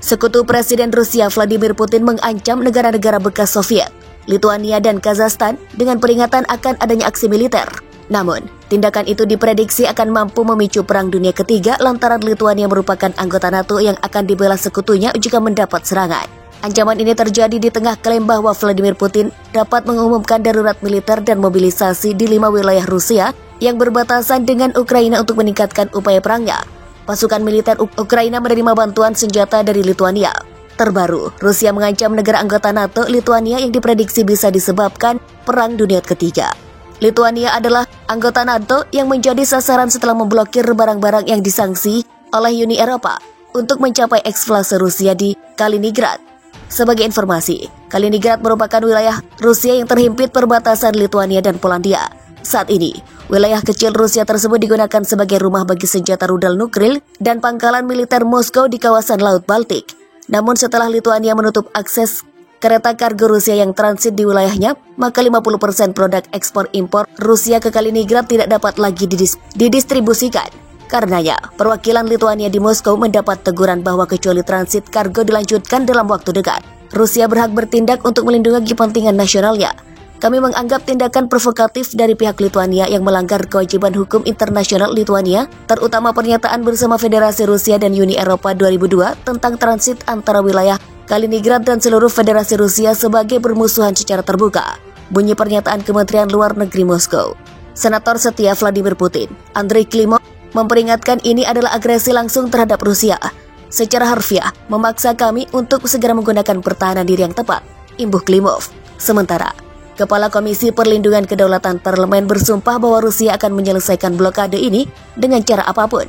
Sekutu Presiden Rusia Vladimir Putin mengancam negara-negara bekas Soviet, Lithuania dan Kazakhstan dengan peringatan akan adanya aksi militer. Namun, tindakan itu diprediksi akan mampu memicu Perang Dunia Ketiga lantaran Lithuania merupakan anggota NATO yang akan dibela sekutunya jika mendapat serangan. Ancaman ini terjadi di tengah klaim bahwa Vladimir Putin dapat mengumumkan darurat militer dan mobilisasi di 5 wilayah Rusia yang berbatasan dengan Ukraina untuk meningkatkan upaya perangnya. Pasukan militer Ukraina menerima bantuan senjata dari Lithuania. Terbaru, Rusia mengancam negara anggota NATO Lithuania yang diprediksi bisa disebabkan Perang Dunia Ketiga. Lithuania adalah anggota NATO yang menjadi sasaran setelah memblokir barang-barang yang disanksi oleh Uni Eropa untuk mencapai eksflase Rusia di Kaliningrad. Sebagai informasi, Kaliningrad merupakan wilayah Rusia yang terhimpit perbatasan Lithuania dan Polandia. Saat ini, wilayah kecil Rusia tersebut digunakan sebagai rumah bagi senjata rudal nuklir dan pangkalan militer Moskow di kawasan Laut Baltik. Namun setelah Lithuania menutup akses kereta kargo Rusia yang transit di wilayahnya, maka 50% produk ekspor-impor Rusia ke Kaliningrad tidak dapat lagi didistribusikan. Karenanya, perwakilan Lithuania di Moskow mendapat teguran bahwa kecuali transit kargo dilanjutkan dalam waktu dekat, Rusia berhak bertindak untuk melindungi kepentingan nasionalnya. Kami menganggap tindakan provokatif dari pihak Lithuania yang melanggar kewajiban hukum internasional Lithuania, terutama pernyataan bersama Federasi Rusia dan Uni Eropa 2002 tentang transit antara wilayah Kaliningrad dan seluruh Federasi Rusia sebagai bermusuhan secara terbuka. Bunyi pernyataan Kementerian Luar Negeri Moskow. Senator setia Vladimir Putin, Andrei Klimov, memperingatkan ini adalah agresi langsung terhadap Rusia. Secara harfiah, memaksa kami untuk segera menggunakan pertahanan diri yang tepat, imbuh Klimov. Sementara, Kepala Komisi Perlindungan Kedaulatan Parlemen bersumpah bahwa Rusia akan menyelesaikan blokade ini dengan cara apapun.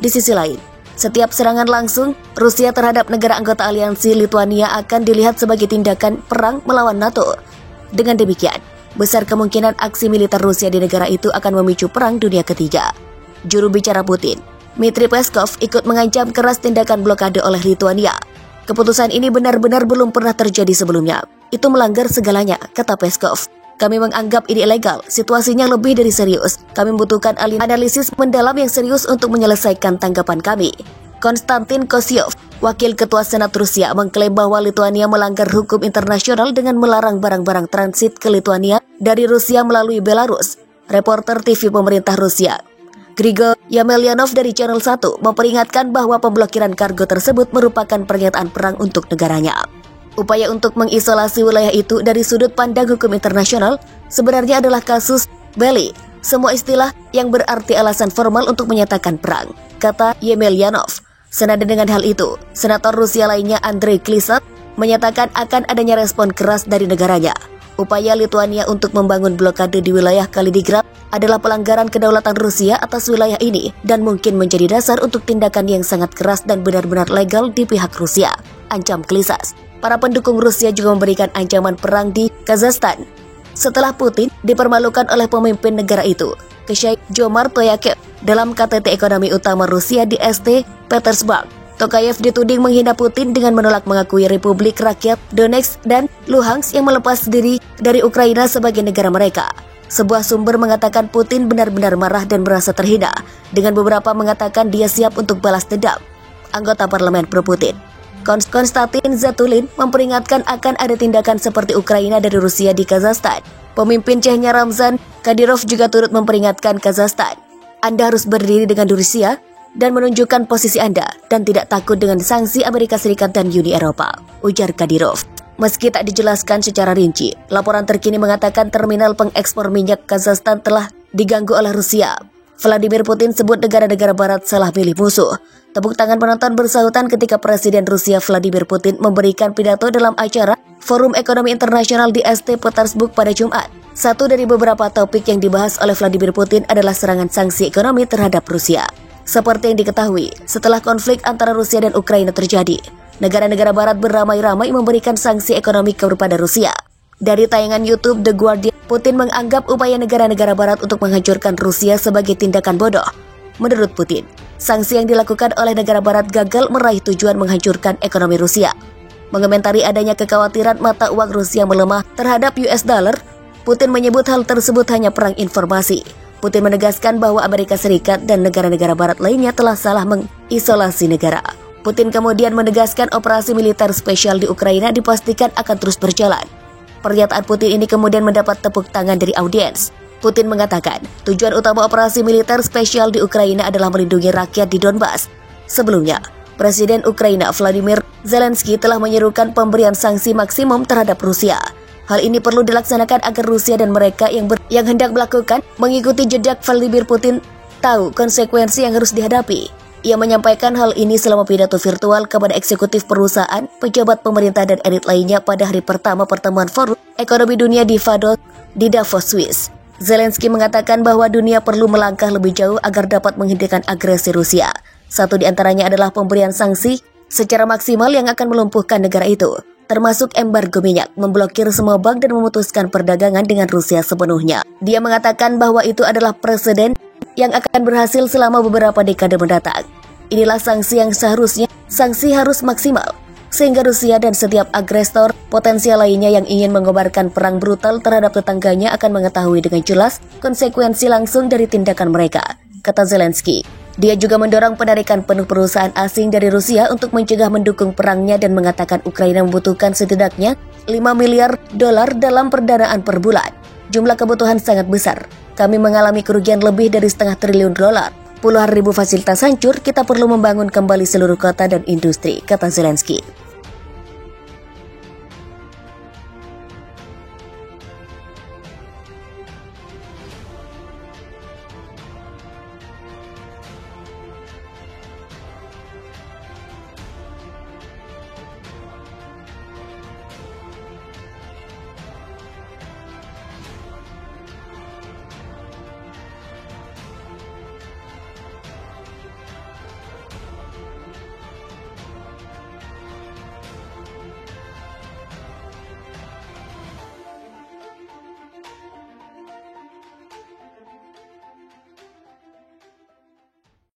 Di sisi lain, setiap serangan langsung Rusia terhadap negara anggota aliansi Lithuania akan dilihat sebagai tindakan perang melawan NATO. Dengan demikian, besar kemungkinan aksi militer Rusia di negara itu akan memicu Perang Dunia Ketiga. Juru bicara Putin, Dmitry Peskov, ikut mengancam keras tindakan blokade oleh Lithuania. Keputusan ini benar-benar belum pernah terjadi sebelumnya. Itu melanggar segalanya, kata Peskov. Kami menganggap ini ilegal, situasinya lebih dari serius. Kami membutuhkan analisis mendalam yang serius untuk menyelesaikan tanggapan kami. Konstantin Kosyov, Wakil Ketua Senat Rusia, mengklaim bahwa Lithuania melanggar hukum internasional dengan melarang barang-barang transit ke Lithuania dari Rusia melalui Belarus. Reporter TV pemerintah Rusia, Grigor Yemelyanov dari Channel 1, memperingatkan bahwa pemblokiran kargo tersebut merupakan pernyataan perang untuk negaranya. Upaya untuk mengisolasi wilayah itu dari sudut pandang hukum internasional sebenarnya adalah kasus belli, semua istilah yang berarti alasan formal untuk menyatakan perang, kata Yemelyanov. Senada dengan hal itu, senator Rusia lainnya Andrei Klisat menyatakan akan adanya respon keras dari negaranya. Upaya Lithuania untuk membangun blokade di wilayah Kaliningrad adalah pelanggaran kedaulatan Rusia atas wilayah ini dan mungkin menjadi dasar untuk tindakan yang sangat keras dan benar-benar legal di pihak Rusia, ancam Klisat. Para pendukung Rusia juga memberikan ancaman perang di Kazakhstan setelah Putin dipermalukan oleh pemimpin negara itu, Sheikh Jomart Tokayev, dalam KTT ekonomi utama Rusia di St. Petersburg. Tokayev dituding menghina Putin dengan menolak mengakui Republik Rakyat Donetsk dan Luhansk yang melepas diri dari Ukraina sebagai negara mereka. Sebuah sumber mengatakan Putin benar-benar marah dan merasa terhina, dengan beberapa mengatakan dia siap untuk balas dendam. Anggota parlemen pro-Putin, Konstantin Zatulin, memperingatkan akan ada tindakan seperti Ukraina dari Rusia di Kazakhstan. Pemimpin Chechnya Ramzan Kadyrov juga turut memperingatkan Kazakhstan. Anda harus berdiri dengan Rusia dan menunjukkan posisi Anda dan tidak takut dengan sanksi Amerika Serikat dan Uni Eropa, ujar Kadyrov. Meski tak dijelaskan secara rinci, laporan terkini mengatakan terminal pengekspor minyak Kazakhstan telah diganggu oleh Rusia. Vladimir Putin sebut negara-negara barat salah milih musuh. Tepuk tangan penonton bersahutan ketika Presiden Rusia Vladimir Putin memberikan pidato dalam acara Forum Ekonomi Internasional di St. Petersburg pada Jumat. Satu dari beberapa topik yang dibahas oleh Vladimir Putin adalah serangan sanksi ekonomi terhadap Rusia. Seperti yang diketahui, setelah konflik antara Rusia dan Ukraina terjadi, negara-negara barat beramai-ramai memberikan sanksi ekonomi kepada Rusia. Dari tayangan YouTube The Guardian, Putin menganggap upaya negara-negara barat untuk menghancurkan Rusia sebagai tindakan bodoh. Menurut Putin, sanksi yang dilakukan oleh negara barat gagal meraih tujuan menghancurkan ekonomi Rusia. Mengomentari adanya kekhawatiran mata uang Rusia melemah terhadap US dollar, Putin menyebut hal tersebut hanya perang informasi. Putin menegaskan bahwa Amerika Serikat dan negara-negara barat lainnya telah salah mengisolasi negara. Putin kemudian menegaskan operasi militer spesial di Ukraina dipastikan akan terus berjalan. Pernyataan Putin ini kemudian mendapat tepuk tangan dari audiens. Putin mengatakan, tujuan utama operasi militer spesial di Ukraina adalah melindungi rakyat di Donbas. Sebelumnya, Presiden Ukraina Vladimir Zelensky telah menyerukan pemberian sanksi maksimum terhadap Rusia. Hal ini perlu dilaksanakan agar Rusia dan mereka yang hendak melakukan mengikuti jejak Vladimir Putin tahu konsekuensi yang harus dihadapi. Ia menyampaikan hal ini selama pidato virtual kepada eksekutif perusahaan, pejabat pemerintah dan elit lainnya pada hari pertama pertemuan Forum Ekonomi Dunia di Davos, Swiss. Zelensky mengatakan bahwa dunia perlu melangkah lebih jauh agar dapat menghentikan agresi Rusia. Satu di antaranya adalah pemberian sanksi secara maksimal yang akan melumpuhkan negara itu, termasuk embargo minyak, memblokir semua bank dan memutuskan perdagangan dengan Rusia sepenuhnya. Dia mengatakan bahwa itu adalah presiden yang akan berhasil selama beberapa dekade mendatang. Inilah sanksi yang seharusnya, sanksi harus maksimal, sehingga Rusia dan setiap agresor potensial lainnya yang ingin mengobarkan perang brutal terhadap tetangganya akan mengetahui dengan jelas konsekuensi langsung dari tindakan mereka, kata Zelensky. Dia juga mendorong penarikan penuh perusahaan asing dari Rusia untuk mencegah mendukung perangnya dan mengatakan Ukraina membutuhkan setidaknya $5 miliar dalam perdanaan per bulan. Jumlah kebutuhan sangat besar. Kami mengalami kerugian lebih dari $500 triliun. Puluhan ribu fasilitas hancur, kita perlu membangun kembali seluruh kota dan industri, kata Zelensky.